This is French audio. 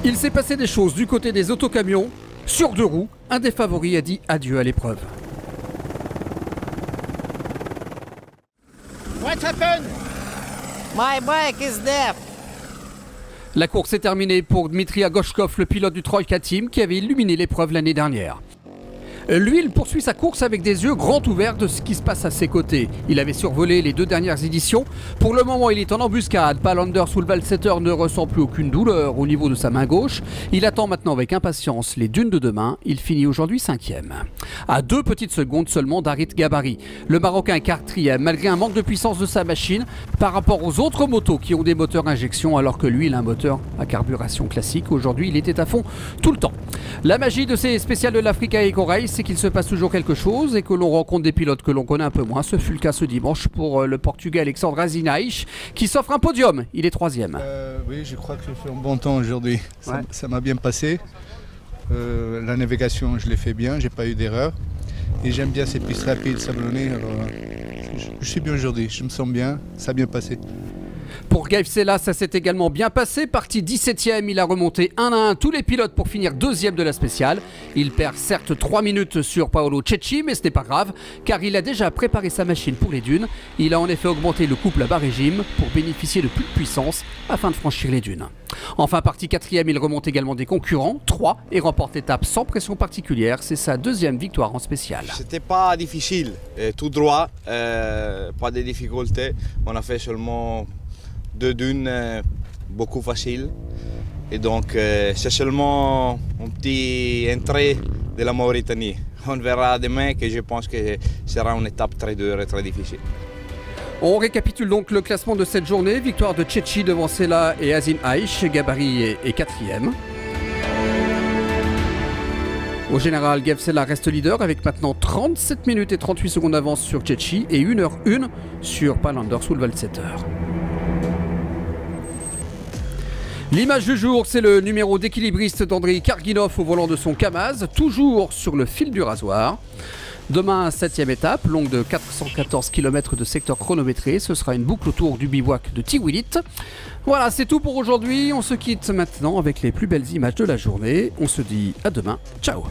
Il s'est passé des choses du côté des autocamions. Sur 2 roues, un des favoris a dit adieu à l'épreuve. What happened? My bike is deaf. La course est terminée pour Dmitri Agoshkov, le pilote du Troika Team qui avait illuminé l'épreuve l'année dernière. Lui, il poursuit sa course avec des yeux grands ouverts de ce qui se passe à ses côtés. Il avait survolé les 2 dernières éditions. Pour le moment, il est en embuscade. Palander Sulvalseter ne ressent plus aucune douleur au niveau de sa main gauche. Il attend maintenant avec impatience les dunes de demain. Il finit aujourd'hui 5e. À 2 petites secondes seulement d'Harit Gabari. Le Marocain est 4e malgré un manque de puissance de sa machine par rapport aux autres motos qui ont des moteurs injection alors que lui, il a un moteur à carburation classique. Aujourd'hui, il était à fond tout le temps. La magie de ces spéciales de l'Africa Eco Race, c'est qu'il se passe toujours quelque chose et que l'on rencontre des pilotes que l'on connaît un peu moins. Ce fut le cas ce dimanche pour le Portugais Alexandre Azinaich qui s'offre un podium. Il est 3e. Oui, je crois que je fais un bon temps aujourd'hui. Ça m'a bien passé. La navigation, je l'ai fait bien, j'ai pas eu d'erreur. Et j'aime bien ces pistes rapides, sablonnées. Alors, je suis bien aujourd'hui, je me sens bien, ça a bien passé. Pour Gaëv Sella, ça s'est également bien passé. Parti 17e, il a remonté 1 à 1 tous les pilotes pour finir 2e de la spéciale. Il perd certes 3 minutes sur Paolo Cecchi, mais ce n'est pas grave, car il a déjà préparé sa machine pour les dunes. Il a en effet augmenté le couple à bas régime pour bénéficier de plus de puissance afin de franchir les dunes. Enfin, parti 4e, il remonte également des concurrents, 3, et remporte l'étape sans pression particulière. C'est sa 2e victoire en spéciale. C'était pas difficile, tout droit, pas de difficultés. On a fait seulement 2 dunes beaucoup faciles et donc c'est seulement un petit entrée de la Mauritanie. On verra demain que je pense que sera une étape très dure et très difficile. On récapitule donc le classement de cette journée. Victoire de Cecchi devant Sella et Azinaich. Gabari est 4e. Au général, Gaëv Sella reste leader avec maintenant 37 minutes et 38 secondes d'avance sur Cecchi et 1h01 sur Palander Sulvalseter. L'image du jour, c'est le numéro d'équilibriste d'Andrei Karginov au volant de son Kamaz, toujours sur le fil du rasoir. Demain, 7e étape, longue de 414 km de secteur chronométré. Ce sera une boucle autour du bivouac de Tiwilit. Voilà, c'est tout pour aujourd'hui. On se quitte maintenant avec les plus belles images de la journée. On se dit à demain. Ciao!